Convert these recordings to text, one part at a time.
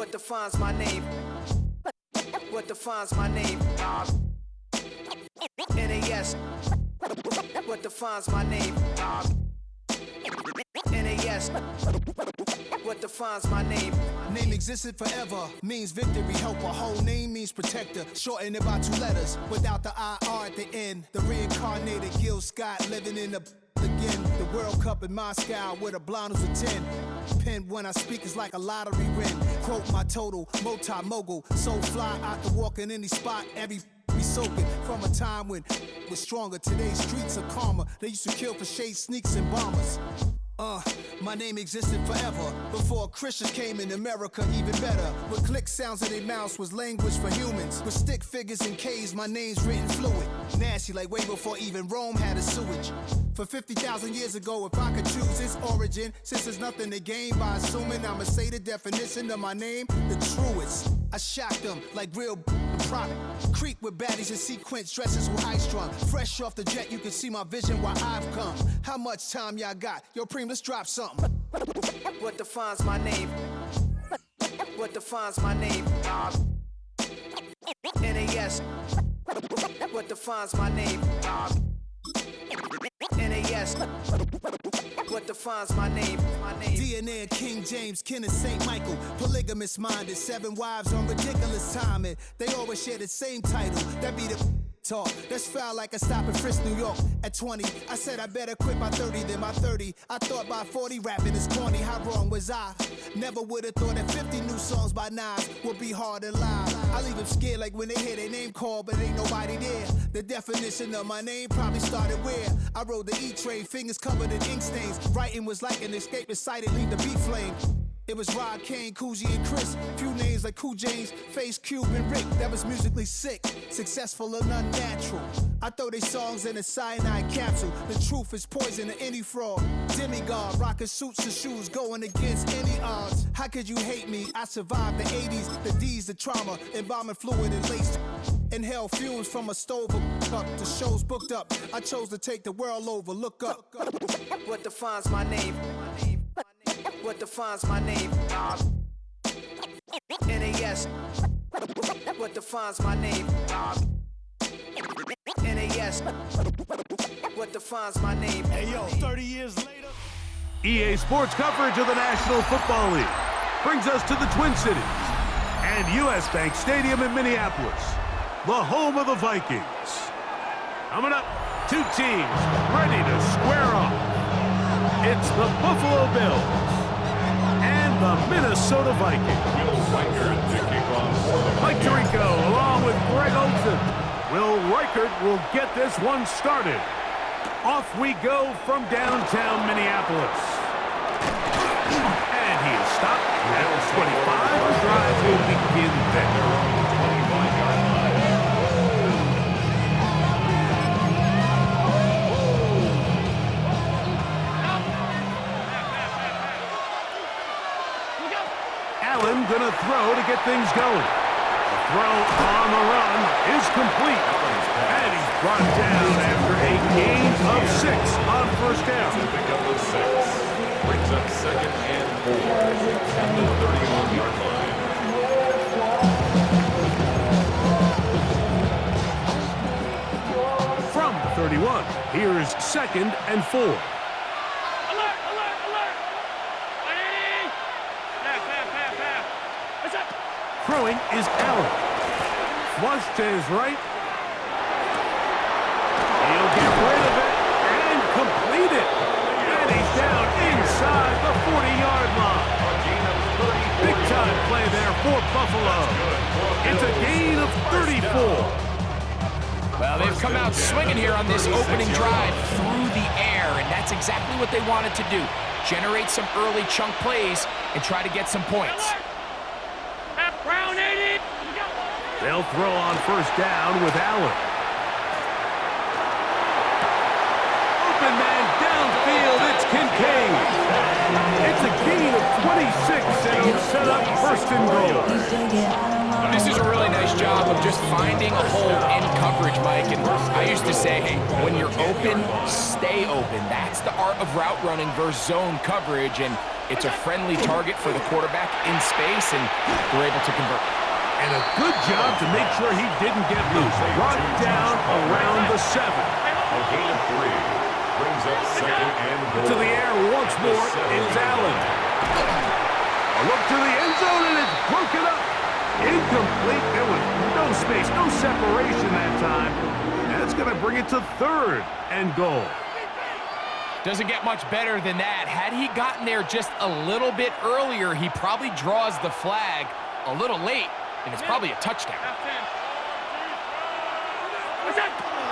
What defines my name? What defines my name? NAS. What defines my name? NAS. What defines my name? Name existed forever, means victory, helper. Whole name means protector, shortened it by 2 letters, without the IR at the end. The reincarnated Gil Scott living in the again. The World Cup in Moscow with a blind who's a 10. Pen when I speak is like a lottery win. Quote my total, multi-mogul, so fly I can walk in any spot, every be soaking from a time when was stronger. Today's streets are calmer. They used to kill for shade sneaks and bombers. My name existed forever before Christians came in America, even better. With click sounds in their mouths was language for humans. With stick figures and K's, my name's written fluid. Nasty like way before even Rome had a sewage. For 50,000 years ago, if I could choose its origin, since there's nothing to gain by assuming I'ma say the definition of my name, the truest. I shocked them like real prop. Creep with baddies in sequence, dresses with high strung. Fresh off the jet, you can see my vision where I've come. How much time y'all got? Yo, Preem, let's drop something. What defines my name? What defines my name? NAS. What defines my name? NAS. What defines my name? DNA of King James, kin of St. Michael. Polygamous minded, 7 wives on ridiculous timing. They always share the same title. That be the talk. That's foul like a stop in Frisk, New York. At 20, I said I better quit by 30 than by 30. I thought by 40 rapping is corny. How wrong was I? Never would have thought that 50 new songs by Nas would be hard and live. I leave them scared like when they hear their name called, but ain't nobody there. The definition of my name probably started where I rode the E-train, fingers covered in ink stains. Writing was like an escape excited, leave the beat flame. It was Rod, Kane, Coogee, and Chris. Few names like Cool James, Face, Cube, and Rick. That was musically sick, successful and unnatural. I throw they songs in a cyanide capsule. The truth is poison to any fraud. Demigod, rocking suits and shoes, going against any odds. How could you hate me? I survived the 80s, the D's, the trauma, embalming fluid and lace. Inhale fumes from a stove up to shows booked up. I chose to take the world over. Look up. What defines my name? What defines my name? NAS. What defines my name? NAS. What defines my name? Hey yo, 30 years later. EA Sports coverage of the National Football League brings us to the Twin Cities and US Bank Stadium in Minneapolis, the home of the Vikings. Coming up, 2 teams ready to square off. It's the Buffalo Bills and the Minnesota Vikings. Mike Tirico along with Greg Olsen. Will Reichert will get this one started. Off we go from downtown Minneapolis. And he is stopped at 25. The drive will begin there. Allen gonna throw to get things going. The throw on the run is complete. And he's brought down after a gain of 6 on first down. Pick up those 6. Brings up 2nd and 4 at the 31-yard line. From the 31, here's 2nd and 4. Throwing is Allen. Flush to his right. He'll get rid of it and complete it. And he's down inside the 40-yard line. Big time play there for Buffalo. It's a gain of 34. Well, they've come out swinging here on this opening drive through the air, and that's exactly what they wanted to do. Generate some early chunk plays and try to get some points. They'll throw on first down with Allen. Open man downfield, it's Kincaid. It's a gain of 26, and he'll set up first and goal. This is a really nice job of just finding a hole in coverage, Mike. And I used to say, hey, when you're open, stay open. That's the art of route running versus zone coverage. And It's a friendly target for the quarterback in space, and they're able to convert. And a good job to make sure he didn't get loose. Brought down around the 7. A gain of 3. Brings up second and goal. To the air once more is Allen. A look to the end zone, and it's broken up. Incomplete. There was no space, no separation that time. That's going to bring it to 3rd and goal. Doesn't get much better than that. Had he gotten there just a little bit earlier, he probably draws the flag a little late, and it's probably a touchdown.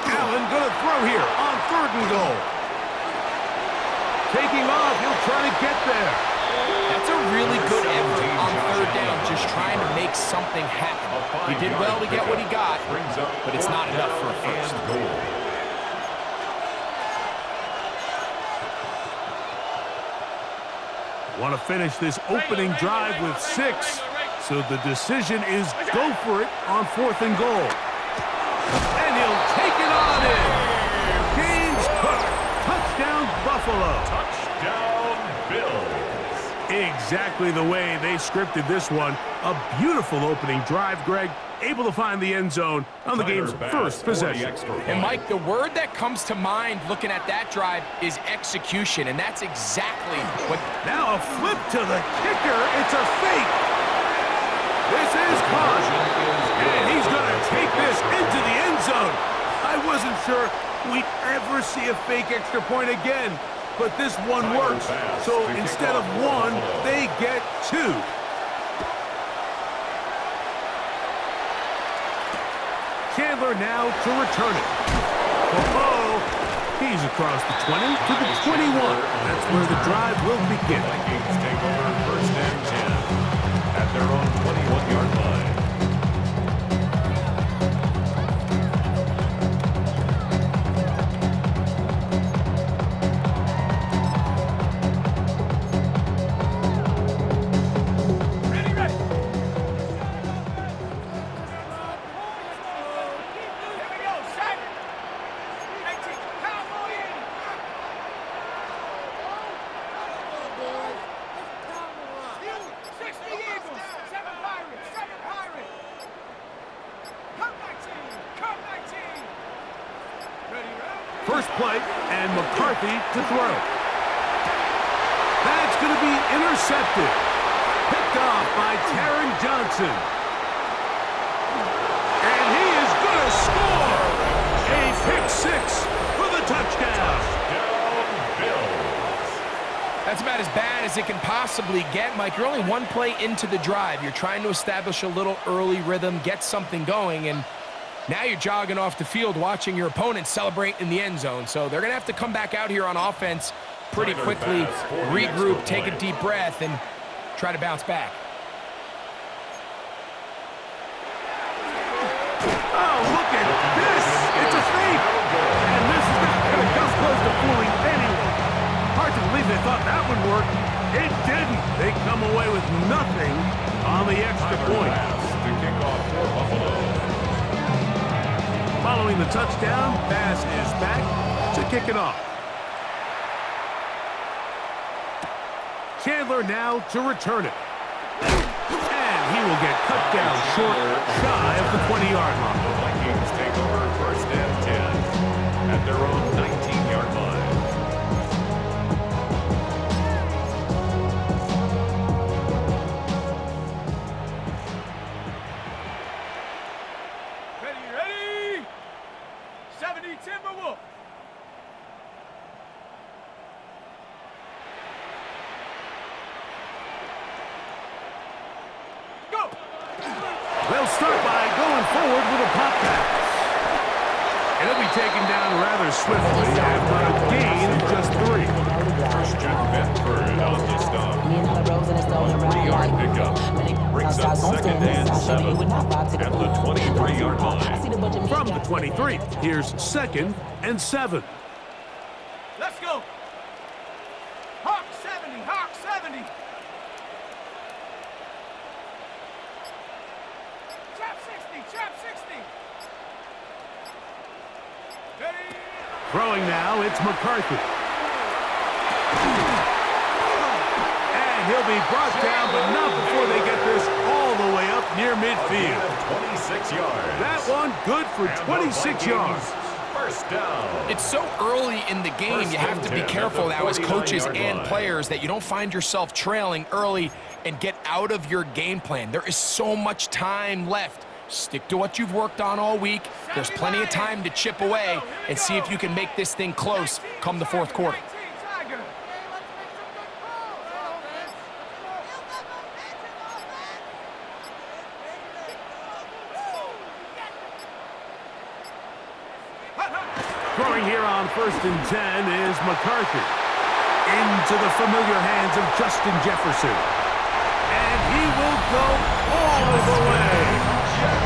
Allen going to throw here on 3rd and goal. Taking off, he'll try to get there. That's a really good effort on 3rd down, just trying to make something happen. He did well to get what he got, but it's not enough for a first. Want to finish this opening drive with 6, so the decision is go for it on 4th and goal. And he'll take it on in. Game's cooked. Touchdown, Buffalo. Touchdown, Bills. Exactly the way they scripted this one. A beautiful opening drive, Greg. Able to find the end zone on the game's first possession. And, Mike, the word that comes to mind looking at that drive is execution, and that's exactly what... Now a flip to the kicker. It's a fake. This is caught. And he's going to take this into the end zone. I wasn't sure we'd ever see a fake extra point again, but this one works. So instead of 1, they get 2. Chandler now to return it. Oh, he's across the 20 to the 21. That's where the drive will begin. Vikings take over 1st and 10 at their own 21-yard line. First play, and McCarthy to throw. That's going to be intercepted. Picked off by Taron Johnson. And he is going to score. A pick 6 for the touchdown. That's about as bad as it can possibly get, Mike. You're only 1 play into the drive. You're trying to establish a little early rhythm, get something going, and now you're jogging off the field watching your opponent celebrate in the end zone. So they're going to have to come back out here on offense pretty quickly, regroup, take a deep breath, and try to bounce back. Oh, look at this. It's a fake. And this is not going to come close to fooling anyone. Hard to believe they thought that would work. It didn't. They come away with nothing on the extra point. To kick off for Buffalo. Following the touchdown, pass is back to kick it off. Chandler now to return it. And he will get cut down short, shy of the 20-yard line. The Vikings take over 1st and 10 at their own 19-yard line. Ready? 70 Timberwolf. Go! They'll start by going forward with a pop pass. It'll be taken down rather swiftly after a gain of just 3. Christian Bedford on the stop. A 3-yard pickup. Brings up 2nd and 7 at the 23-yard line. From the 23, here's 2nd and 7. Let's go! Hawk 70, Hawk 70. Trap 60, trap 60. Ready? Throwing now, it's McCarthy. And he'll be brought down, but not before they get this all the way up near midfield. 26 yards. That one good for 26 yards. First down. It's so early in the game, you have to be careful now as coaches and players that you don't find yourself trailing early and get out of your game plan. There is so much time left. Stick to what you've worked on all week. There's plenty of time to chip away and see if you can make this thing close come the fourth quarter. Throwing here on 1st and 10 is McCarthy. Into the familiar hands of Justin Jefferson. And he will go all the way.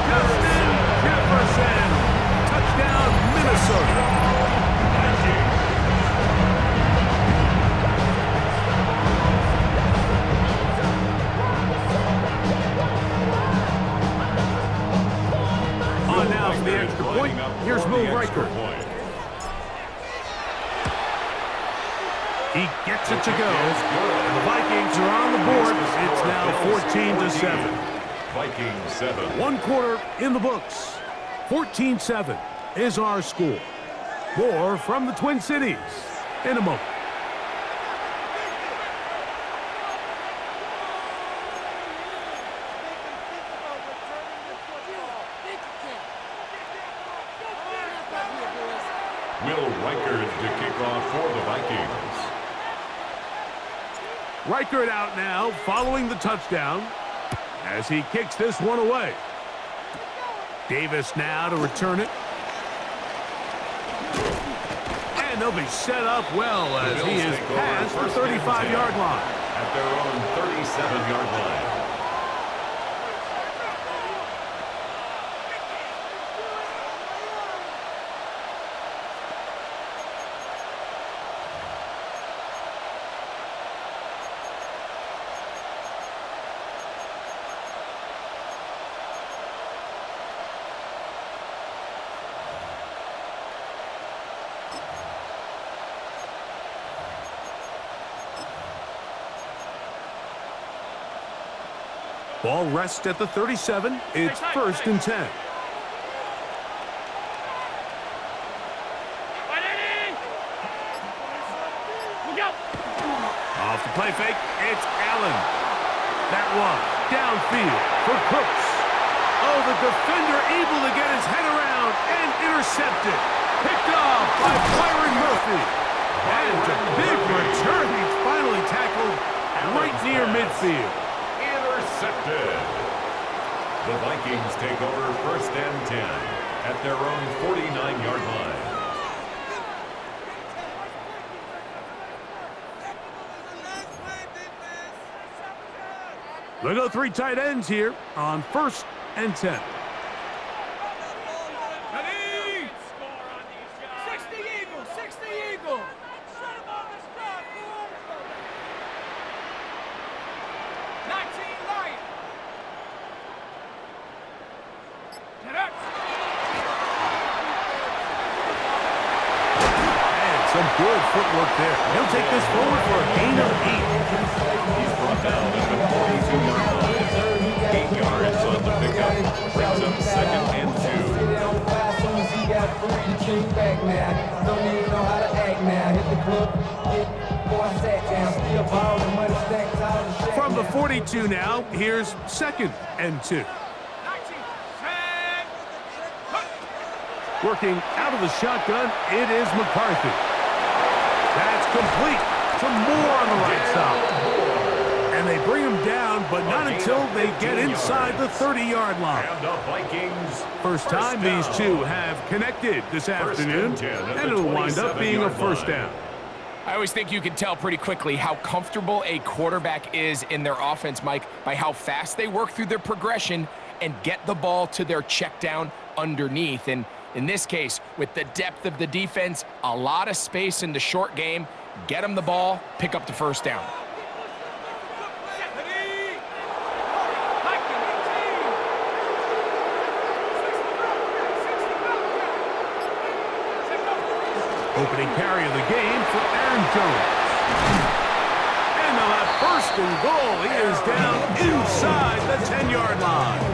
Justin Jefferson. Touchdown, Minnesota. On now for the extra point. Here's Will Riker. He gets it to go. And the Vikings are on the board. It's now 14-7. Vikings 7. One quarter in the books. 14-7 is our score. More from the Twin Cities in a moment. Will Riker to kick off for the Vikings. Reichert out now, following the touchdown, as he kicks this one away. Davis now to return it. And they'll be set up well as he is past the 35-yard line. At their own 37-yard line. Ball rests at the 37. It's 1st and 10. Off the play fake, it's Allen. That one downfield for Cooks. Oh, the defender able to get his head around and intercepted. Picked off by Byron Murphy. And it's a big return. He's finally tackled right near midfield. Intercepted. The Vikings take over 1st and 10 at their own 49-yard line. They go 3 tight ends here on 1st and 10. Ready? 60 Eagles, 60 Eagles. 19 Lions. Get up. And some good footwork there. He'll take this forward for a gain of 8. He's brought down at the 42-yard line. 8 yards on the pickup. Brings up 2nd and 2. From the 42 now, here's 2nd and 2. 19. Working out of the shotgun, it is McCarthy. That's complete to Moore on the right side. And they bring him down, but not until they get inside the 30-yard line. And the Vikings. First time these two have connected this afternoon, and it'll wind up being a 1st down. I always think you can tell pretty quickly how comfortable a quarterback is in their offense, Mike, by how fast they work through their progression and get the ball to their check down underneath. And in this case, with the depth of the defense, a lot of space in the short game, get them the ball, pick up the 1st down. Opening carry of the game for Aaron Jones. And they'll have 1st and goal. He is down inside the 10-yard line.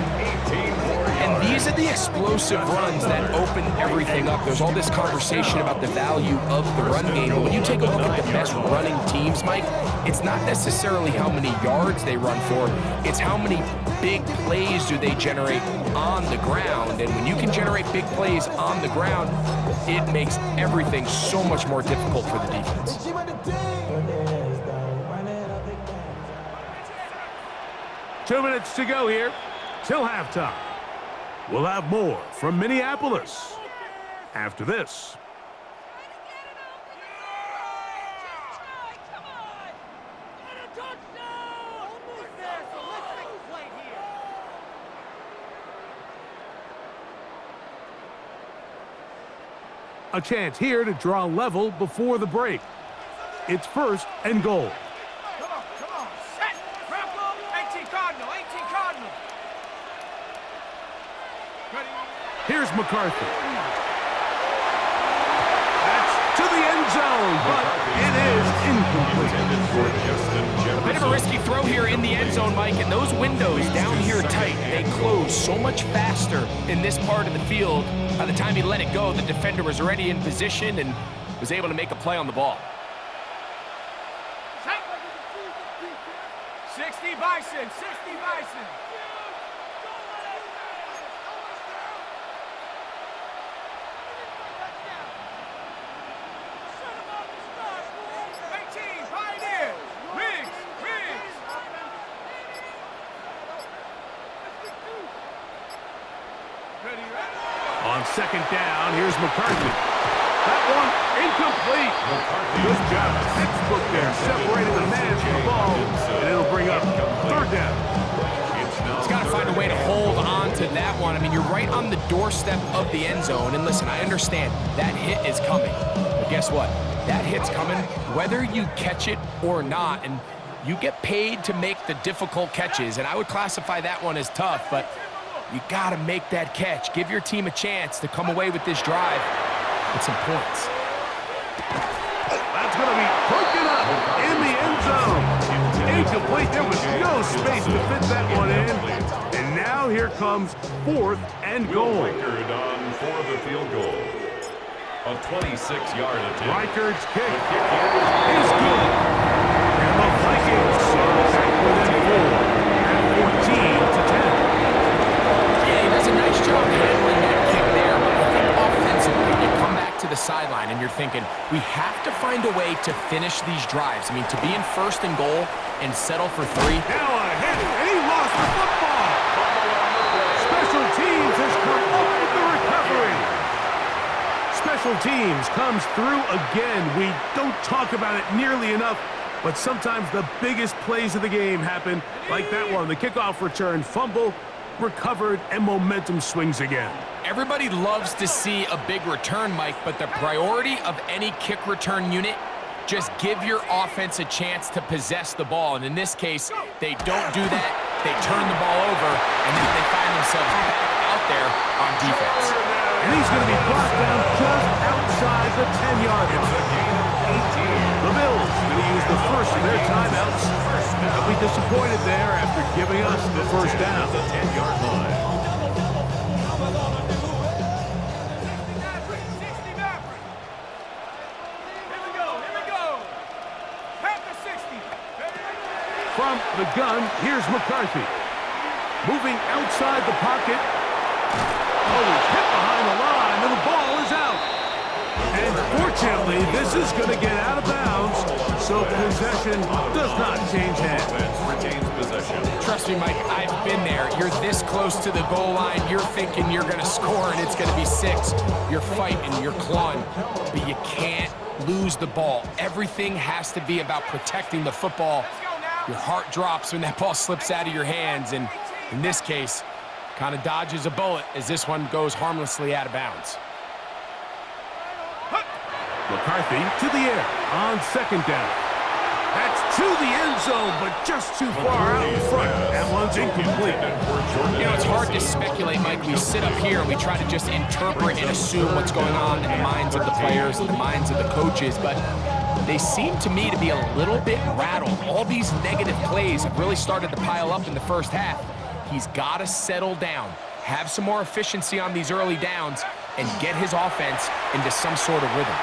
And these are the explosive runs that open everything up. There's all this conversation about the value of the run game, but when you take a look at the best running teams, Mike, it's not necessarily how many yards they run for, it's how many big plays do they generate on the ground. And when you can generate big plays on the ground, it makes everything so much more difficult for the defense. 2 minutes to go here till halftime. We'll have more from Minneapolis after this. A chance here to draw level before the break. It's 1st and goal. Come on. Set. Grapple. 18 Cardinal. 18 Cardinal. Ready. Here's McCarthy. That's to the end zone, but it is incomplete. A bit of a risky throw here in the end zone, Mike, and those windows down here tight, they close so much faster in this part of the field. By the time he let it go, the defender was already in position and was able to make a play on the ball. 60 Bison. 60 Bison. On 2nd down, here's McCarthy. That one incomplete. Good job. Textbook there, separating the man from the ball, and it'll bring up 3rd down. He's got to find a way to hold on to that one. I mean, you're right on the doorstep of the end zone. And listen, I understand that hit is coming. But guess what? That hit's coming whether you catch it or not. And you get paid to make the difficult catches. And I would classify that one as tough, but you got to make that catch. Give your team a chance to come away with this drive with some points. That's going to be broken up in the end zone. Incomplete. There was no space to fit that one in. And now here comes 4th and goal. Reichard on for the field goal. A 26-yard attempt. Reichard's kick is good. And the Vikings are back within 4 at 14-10. Yeah, he does a nice job handling that kick there, but I think offensively, you come back to the sideline and you're thinking, we have to find a way to finish these drives. I mean, to be in 1st and goal and settle for 3. Now a hit, and he lost the football. Special teams has come up with the recovery. Special teams comes through again. We don't talk about it nearly enough, but sometimes the biggest plays of the game happen like that one. The kickoff return, fumble, recovered, and momentum swings again. Everybody loves to see a big return, Mike, but the priority of any kick return unit, just give your offense a chance to possess the ball. And in this case, they don't do that. They turn the ball over, and then they find themselves back out there on defense. And he's going to be brought down just outside the 10-yard line. The Bills going to use the first of their timeouts. They'll be disappointed there after giving us the first down. The 10-yard line. From the gun, here's McCarthy. Moving outside the pocket. Oh, he's hit behind the line, and the ball is out. And fortunately, this is going to get out of bounds, so possession does not change hands. Retains possession. Trust me, Mike, I've been there. You're this close to the goal line. You're thinking you're going to score, and it's going to be 6. You're fighting, you're clawing, but you can't lose the ball. Everything has to be about protecting the football. Your heart drops when that ball slips out of your hands, and in this case, kind of dodges a bullet as this one goes harmlessly out of bounds. McCarthy to the air on 2nd down. That's to the end zone, but just too far out in front. That one's incomplete. You know, it's hard to speculate, Mike. We sit up here and we try to just interpret and assume what's going on in the minds of the players and the minds of the coaches, but they seem to me to be a little bit rattled. All these negative plays have really started to pile up in the first half. He's got to settle down, have some more efficiency on these early downs, and get his offense into some sort of rhythm.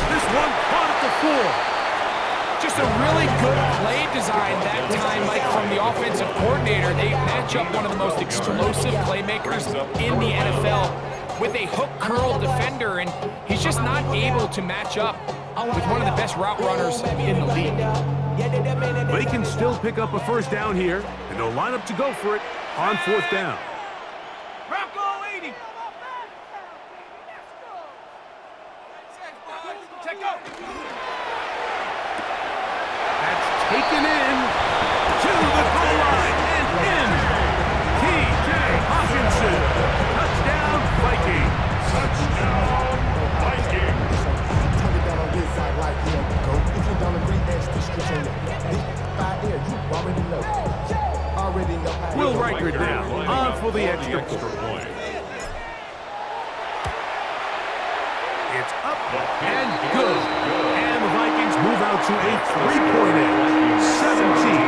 This one caught at the floor. Just a really good play design that time, Mike, from the offensive coordinator. They match up one of the most explosive playmakers in the NFL with a hook curl defender, and he's just not able to match up with one of the best route runners in the league. But he can still pick up a first down here, and they'll line up to go for it on fourth down. Bronco 80. Check go. Taken in to the goal line and in. T.J. Hawkinson. Touchdown, Vikings. Touchdown, Vikings. Will Riker down on for the extra point. It's up and good. And the Vikings move out to a 3-point edge, 17-14.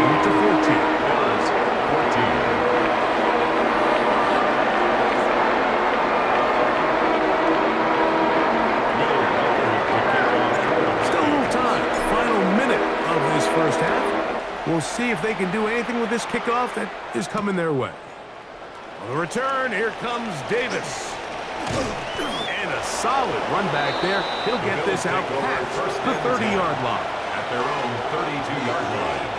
Still a little time. Final minute of this first half. We'll see if they can do anything with this kickoff that is coming their way. On the return, here comes Davis. And a solid run back there. He'll get this out past the 30-yard line. At their own 32-yard line.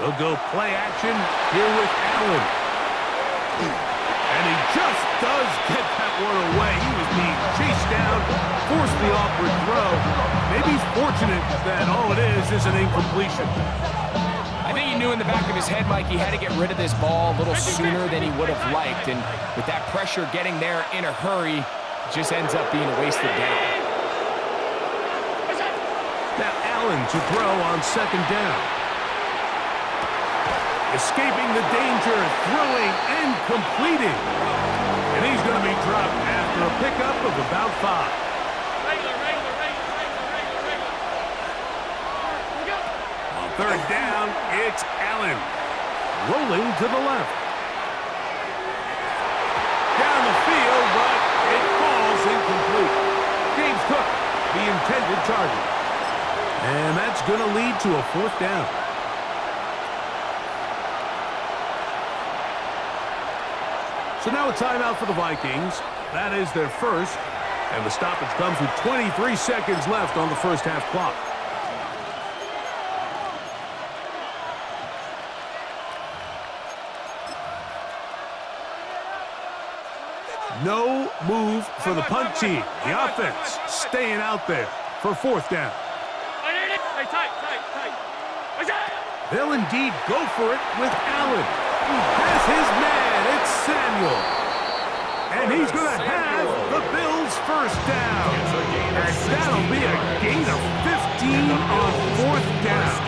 They'll go play action here with Allen. And he just does get that one away. He was being chased down, forced the awkward throw. Maybe he's fortunate that all it is an incompletion. I think he knew in the back of his head, Mike, he had to get rid of this ball a little sooner than he would have liked. And with that pressure getting there in a hurry, it just ends up being a wasted down. Now Allen to throw on second down. Escaping the danger, throwing and completing. And he's going to be dropped after a pickup of about 5. On third down, it's Allen. Rolling to the left. Down the field, but it falls incomplete. James Cook, the intended target. And that's going to lead to a fourth down. So now a timeout for the Vikings. That is their first. And the stoppage comes with 23 seconds left on the first half clock. No move for the punt team. The offense staying out there for fourth down. They'll indeed go for it with Allen. Has his man. It's Samuel. And he's going to have the Bills' first down. And that'll be a gain of 15 on fourth down.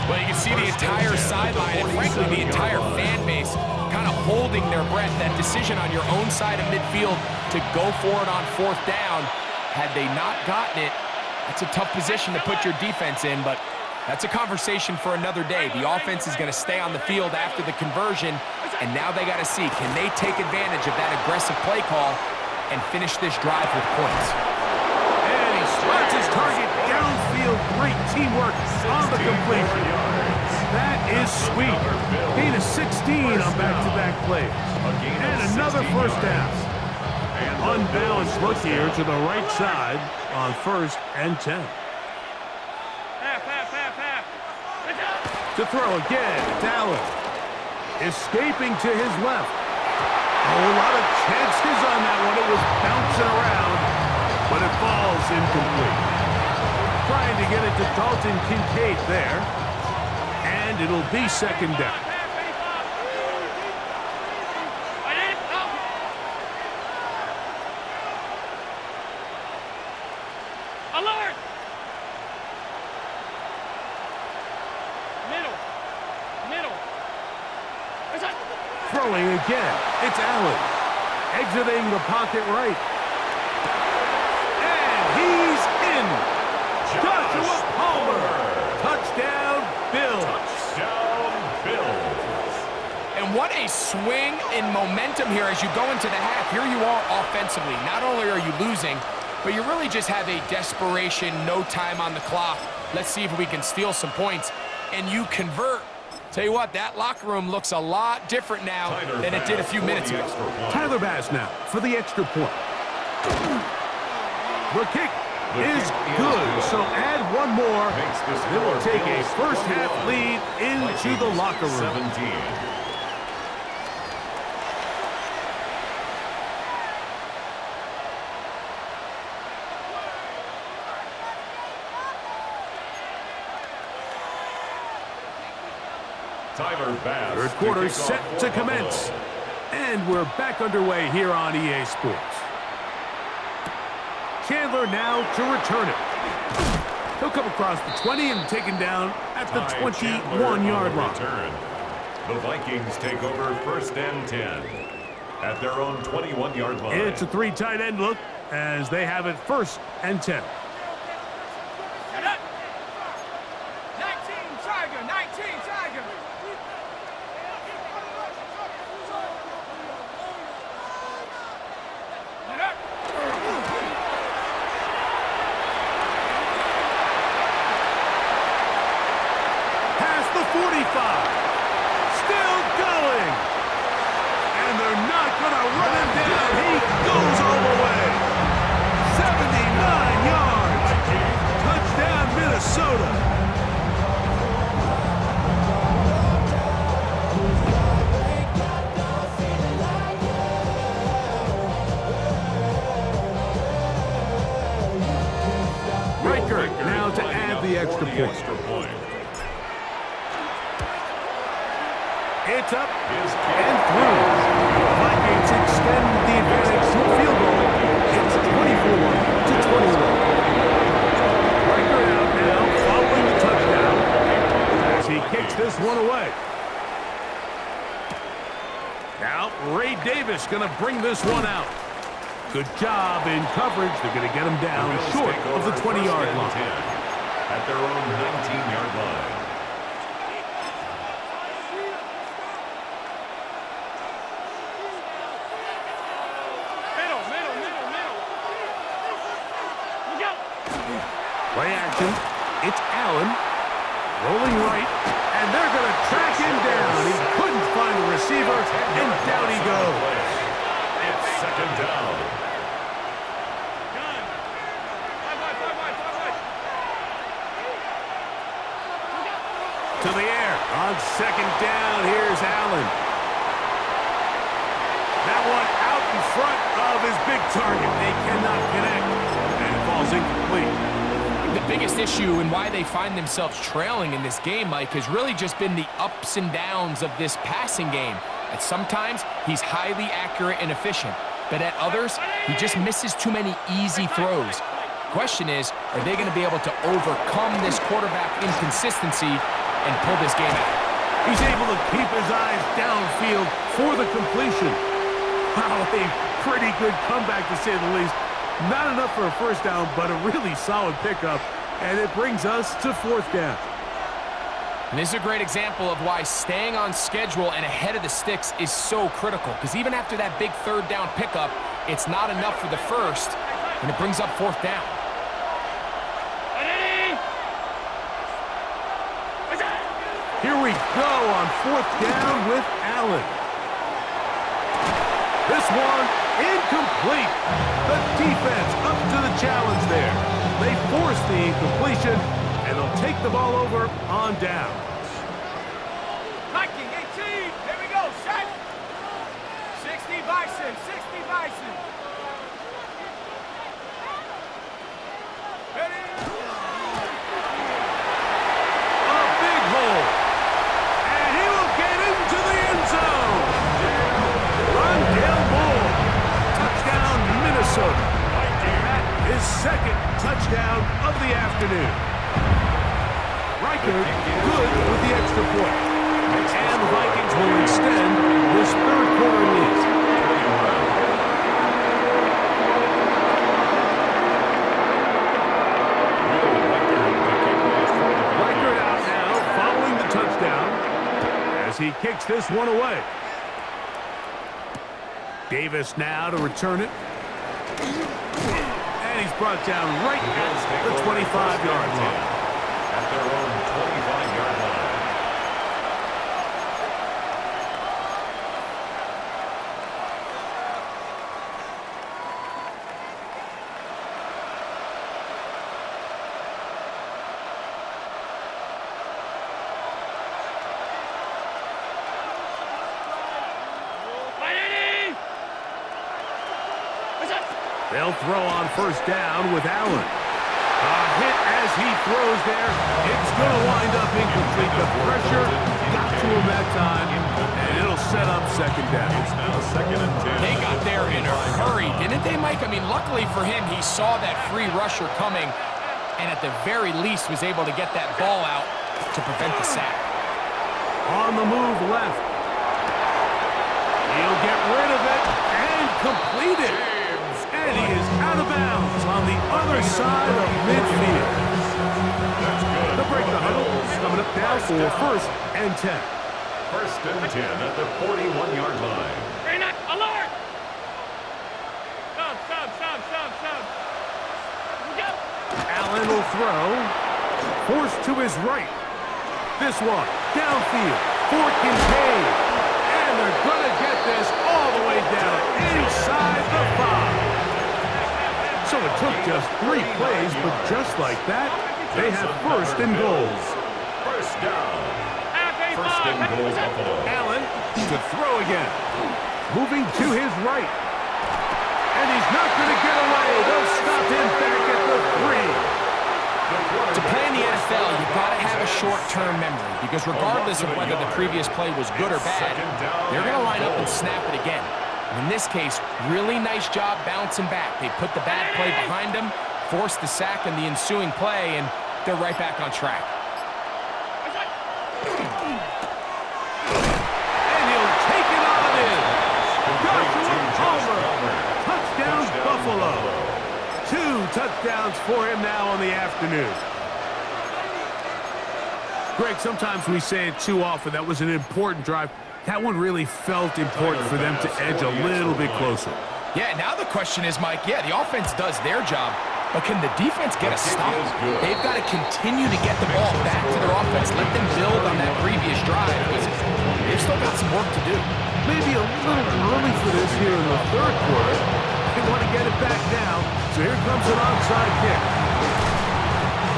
Well, you can see the entire sideline and, frankly, the entire fan base kind of holding their breath. That decision on your own side of midfield to go for it on fourth down, had they not gotten it, that's a tough position to put your defense in, but that's a conversation for another day. The offense is going to stay on the field after the conversion, and now they got to see, can they take advantage of that aggressive play call and finish this drive with points? And he spots his target downfield. Great teamwork on the completion. That is sweet. Gain of 16 on back-to-back plays. And another first down. Unbalanced look here to the right side on 1st and 10. To throw again, it's Allen. Escaping to his left. A lot of chances on that one. It was bouncing around, but it falls incomplete. Trying to get it to Dalton Kincaid there. And it'll be second down. Alert! Middle. Middle. Throwing again. It's Allen. Exiting the pocket right. And he's in. Joshua Palmer. Touchdown, Bills. Touchdown, Bills. And what a swing in momentum here as you go into the half. Here you are offensively. Not only are you losing, but you really just have a desperation, no time on the clock. Let's see if we can steal some points. And you convert. Tell you what, that locker room looks a lot different now than it did a few minutes ago. Tyler Bass now for the extra point. The kick is good, so add one more. They will take a first-half lead into the locker room. 17. Tyler Bass. Third quarter set to commence. And we're back underway here on EA Sports. Chandler now to return it. He'll come across the 20 and taken down at the 21-yard line. The Vikings take over first and 10 at their own 21-yard line. It's a three tight end look as they have it first and 10. 19 Tiger, 19 Tiger. Past the 45. Still going. And they're not going to run him down. He goes all the way. 79 yards. Touchdown, Minnesota. Riker now to add the extra point. It's up and through. Vikings extend the advantage to a field goal. It's 24-21. Riker out now following the touchdown as he kicks this one away. Now Ray Davis going to bring this one out. Good job in coverage. They're going to get him down short of the 20-yard line. At their own 19-yard line. Play action. It's Allen. Rolling right. And they're going to track him down. He couldn't find the receiver. And down he goes. It's second down. To the air. On second down, here's Allen. That one out in front of his big target. They cannot connect. And it falls incomplete. The biggest issue and why they find themselves trailing in this game, Mike, has really just been the ups and downs of this passing game. At sometimes, he's highly accurate and efficient, but at others, he just misses too many easy throws. Question is, are they going to be able to overcome this quarterback inconsistency and pull this game out? He's able to keep his eyes downfield for the completion. Wow, a pretty good comeback to say the least. Not enough for a first down, but a really solid pickup, and it brings us to fourth down. And this is a great example of why staying on schedule and ahead of the sticks is so critical, because even after that big third down pickup, it's not enough for the first, and it brings up fourth down. Here we go on fourth down with Allen. This one incomplete. The defense up to the challenge there. They force the incompletion, and they'll take the ball over on downs. Viking 18. Here we go. Set. 60 Bison. 60 Bison. Ready? A big hole. And he will get into the end zone. Rondale Moore. Touchdown, Minnesota. That is second touchdown of the afternoon. Riker good with the extra point. And the Vikings will extend this third quarter lead. Riker out now following the touchdown as he kicks this one away. Davis now to return it. And he's brought down right at the 25-yard line. At their own 25-yard line. They'll throw on first down with Allen. A hit as he throws there. It's going to wind up incomplete. The pressure got to him that time, and it'll set up second down. It's now 2nd and 10. They got there in a hurry, didn't they, Mike? I mean, luckily for him, he saw that free rusher coming, and at the very least was able to get that ball out to prevent the sack. On the move left. He'll get rid of it and complete it. And he is out of bounds on the other side of midfield. They'll break the huddle. Coming up now for 1st and 10. 1st and 10 at the 41-yard line. Alert! Stop. Allen will throw. Forced to his right. This one downfield for Kincaid. And they're going to get this all the way down inside the 5. So it took just 3 plays, but just like that, they have 1st and goals. First down. 1st and goal, Buffalo. Allen to throw again. Moving to his right. And he's not going to get away. They'll stop him back at the 3. To play in the NFL, you've got to have a short-term memory, because regardless of whether the previous play was good or bad, they're going to line up and snap it again. In this case, really nice job bouncing back. They put the bad play behind them, forced the sack in the ensuing play, and they're right back on track. And he'll take it on in. Joshua Palmer. Touchdown, Buffalo. 2 touchdowns for him now on the afternoon. Greg, sometimes we say it too often. That was an important drive. That one really felt important for them to edge a little bit closer. Yeah, now the question is, Mike, the offense does their job, but can the defense get a stop? They've got to continue to get the ball back to their offense. Let them build on that previous drive, because they've still got some work to do. Maybe a little early for this here in the 3rd quarter. They want to get it back now, so here comes an onside kick.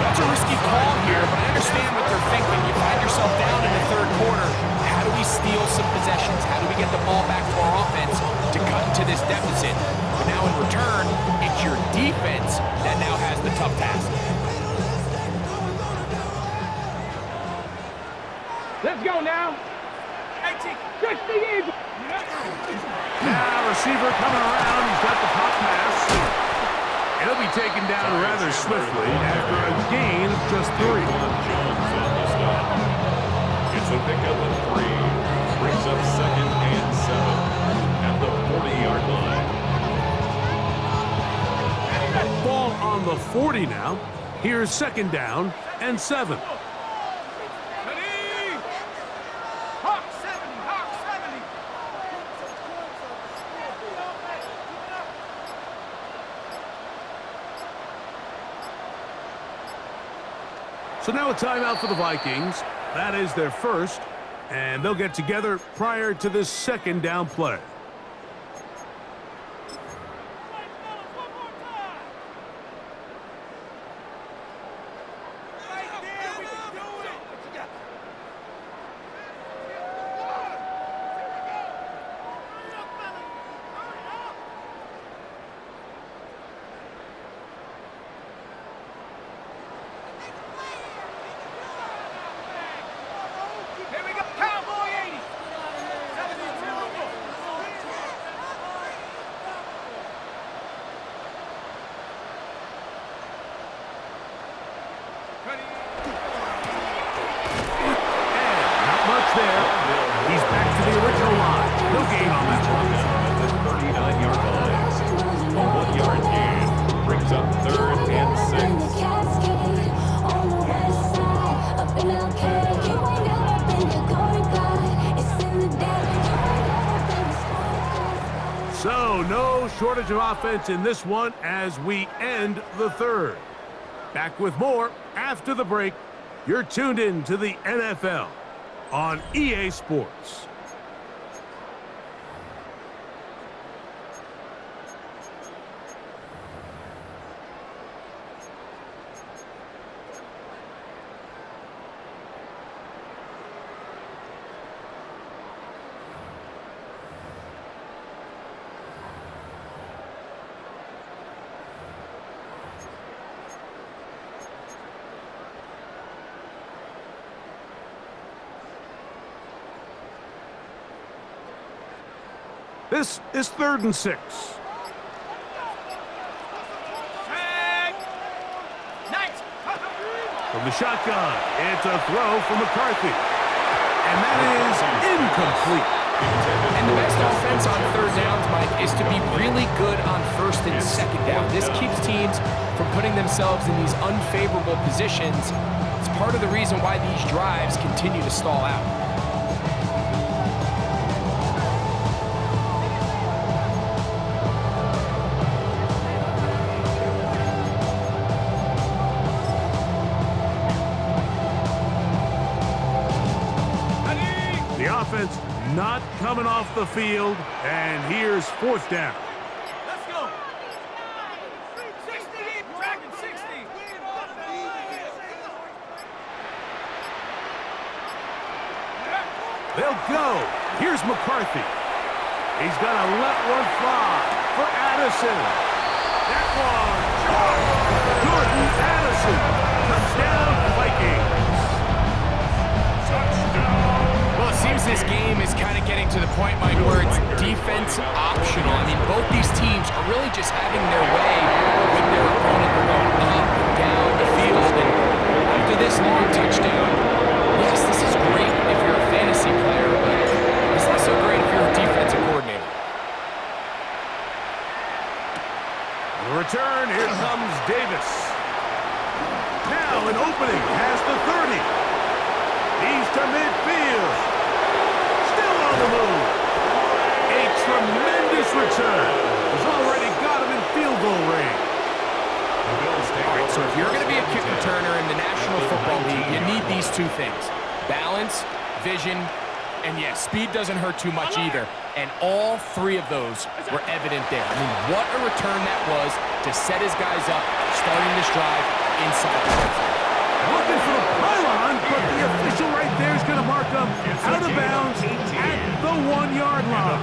That's a risky call here, but I understand what they're thinking. You find yourself down in the 3rd quarter. How do we steal some possessions? How do we get the ball back to our offense to cut into this deficit? But now in return, it's your defense that now has the tough task. Let's go now. 60 Now receiver coming around. He's got the pop pass. He'll be taken down rather swiftly after a gain of just 3. Jones on the stop. It's a pickup of 3. Brings up 2nd and 7 at the 40-yard line. Ball on the 40 now. Here's 2nd down and 7. Hawk 70, Hawk 70. So now a timeout for the Vikings. That is their 1st, and they'll get together prior to this 2nd down play. Here we go. Cowboy 80. 72. shortage of offense in this one as we end the third. Back with more after the break. You're tuned in to the NFL on EA Sports. This is 3rd and 6. From the shotgun, it's a throw from McCarthy. And that is incomplete. And the best offense on 3rd downs, Mike, is to be really good on 1st and 2nd down. This keeps teams from putting themselves in these unfavorable positions. It's part of the reason why these drives continue to stall out. Offense not coming off the field, and here's 4th down. Let's go. 60, tracking 60. They'll go. Here's McCarthy. He's gonna let one fly for Addison. That one. Jordan Addison. Touchdown, Vikings. Well, it seems this game is kind of getting to the point, Mike, where it's defense optional. I mean, both these teams are really just having their way with their opponent. They're going up and down the field. And after this long touchdown, yes, this is great if you're a fantasy player, but it's not so great if you're a defensive coordinator. The return, here comes Davis. Now an opening past the 30. He's to midfield. Still on the move. A tremendous return. He's already got him in field goal range. All right, so if you're going to be a kick returner in the National Football League, you need these two things. Balance, vision, and yes, speed doesn't hurt too much either. And all three of those were evident there. I mean, what a return that was to set his guys up, starting this drive inside the red zone. Looking for the pylon, but the official right there is going to mark him out of bounds at the 1-yard line.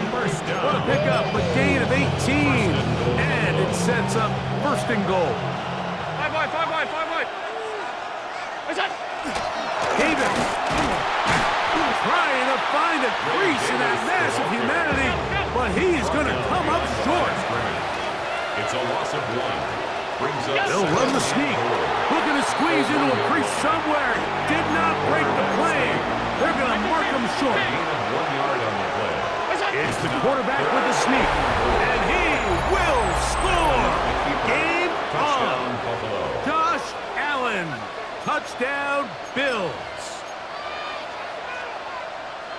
What a pickup, a gain of 18. And it sets up 1st and goal. 5 wide. Davis trying to find a crease in that mass of humanity, but he's going to come up short. It's a loss of 1. They'll run the sneak. Looking to squeeze into a crease somewhere. Did not break the plane. They're going to mark him short. It's the quarterback with the sneak. And he will score. Game on. Josh Allen. Touchdown, Bills.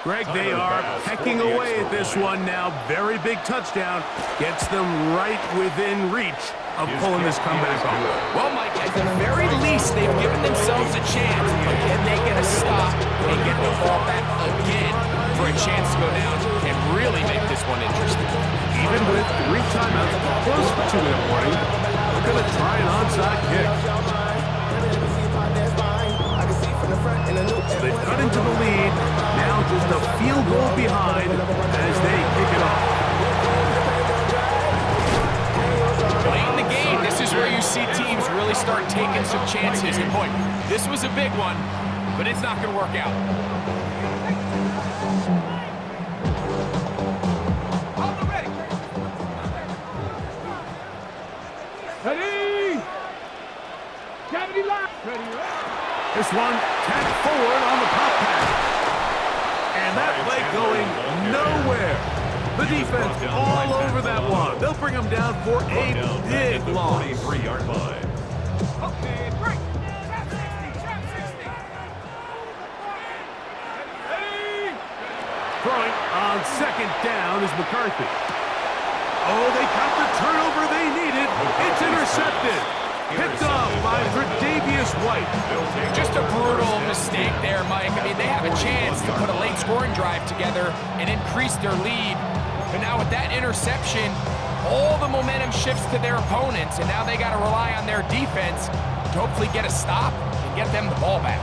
Greg, they are pecking away at this one now. Very big touchdown. Gets them right within reach of pulling this comeback off. Well, Mike, at the very least, they've given themselves a chance. But can they get a stop and get the ball back again for a chance to go down and really make this one interesting? Even with 3 timeouts, close for 2-minute warning, they're going to try an onside kick. So they've cut into the lead. Now just a field goal behind as they kick it off. Late in the game, this is where you see teams really start taking some chances. And boy, this was a big one, but it's not going to work out. Ready? Gravity lock. Ready. This one tapped forward on the pop pass. And that play going nowhere. The defense all over that one. They'll bring them down for a big loss. 43-yard line. Okay, break. Trap 60. Ready? Throwing on 2nd down is McCarthy. Oh, they got the turnover they needed. It's intercepted. Picked off by Tre'Davious White. Just a brutal mistake there, Mike. I mean, they have a chance to put a late scoring drive together and increase their lead. But now with that interception, all the momentum shifts to their opponents, and now they got to rely on their defense to hopefully get a stop and get them the ball back.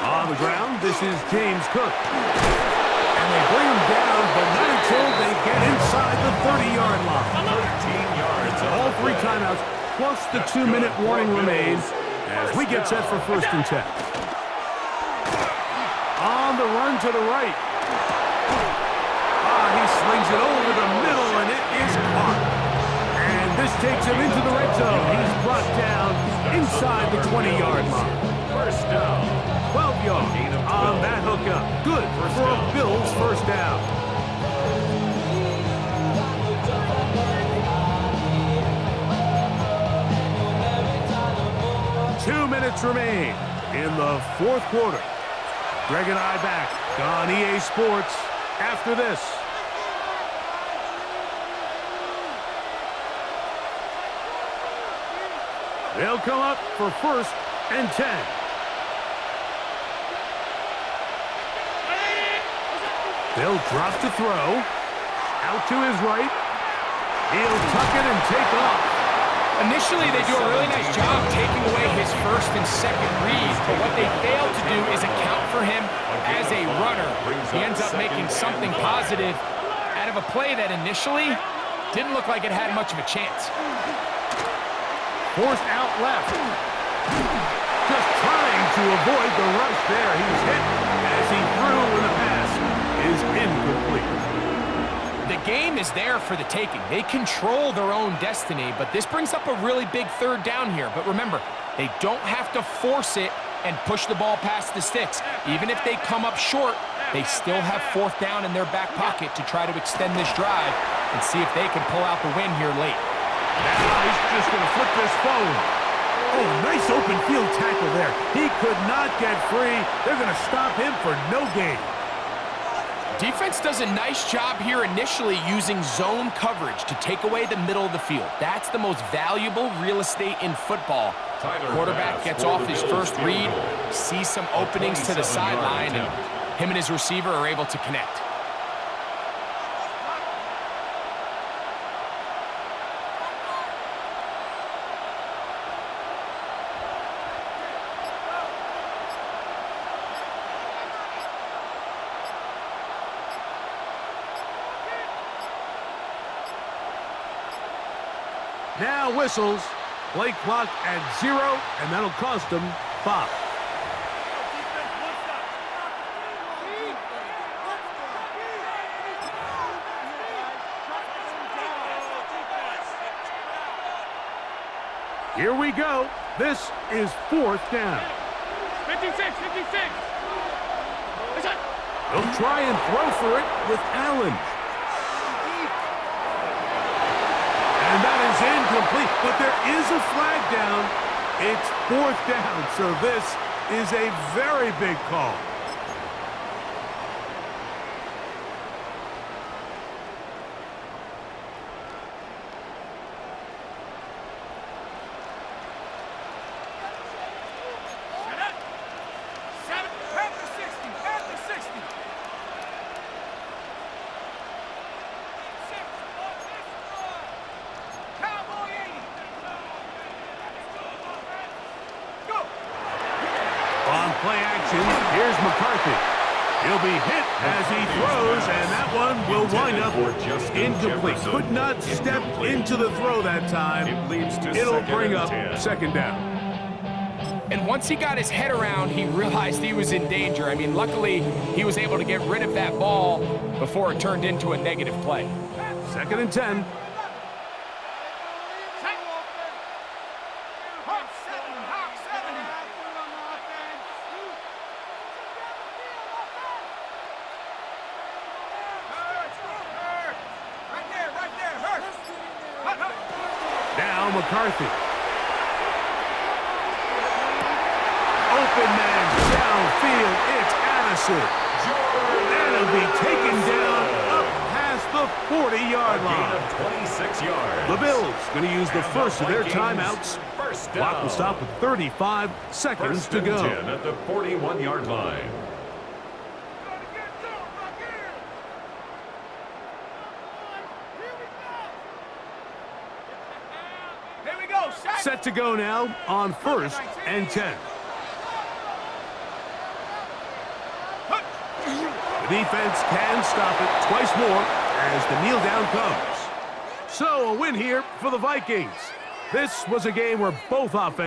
On the ground, this is James Cook. And they bring him down, but not until they get inside the 30-yard line. 13 yards. All 3 timeouts, plus the 2-minute warning remains as we get set for 1st and 10. On the run to the right. He slings it over the middle, and it is caught. And this takes him into the red zone. He's brought down inside the 20-yard line. 1st down. 12 yards on that hookup. Good for a Bills 1st down. Two minutes remain in the 4th quarter. Greg and I back on EA Sports after this. They'll come up for 1st and 10. They'll drop to throw. Out to his right. He'll tuck it and take off. Initially, they do a really nice job taking away his 1st and 2nd reads, but what they fail to do is account for him as a runner. He ends up making something positive out of a play that initially didn't look like it had much of a chance. Forced out left. Just trying to avoid the rush there. He's hit as he threw, and the pass is incomplete. The game is there for the taking. They control their own destiny, but this brings up a really big 3rd down here. But remember, they don't have to force it and push the ball past the sticks. Even if they come up short, they still have 4th down in their back pocket to try to extend this drive and see if they can pull out the win here late. Now he's just going to flip this forward. Oh, nice open field tackle there. He could not get free. They're going to stop him for no gain. Defense does a nice job here initially using zone coverage to take away the middle of the field. That's the most valuable real estate in football. Quarterback gets off his 1st read, sees some openings to the sideline, and him and his receiver are able to connect. Now whistles. Play clock at 0, and that'll cost them 5. Here we go. This is 4th down. 56, 56. They'll try and throw for it with Allen. And that is incomplete, but there is a flag down. It's 4th down, so this is a very big call. Play action. Here's McCarthy. He'll be hit as he throws, and that one will wind up incomplete. Could not step into the throw that time. It'll bring up 2nd down. And once he got his head around, he realized he was in danger. I mean, luckily, he was able to get rid of that ball before it turned into a negative play. 2nd and 10. Now McCarthy. Open man downfield it. And it'll be taken down up past the 40-yard line. Gain of 26 yards. The Bills going to use the And first of their Vikings timeouts. first Clock will down. stop with 35 seconds First to and go. 10 at the 41-yard line. Here we go, Shaq. Set to go now on 1st and 10. The defense can stop it twice more as the kneel down comes. So a win here for the Vikings. This was a game where both offenses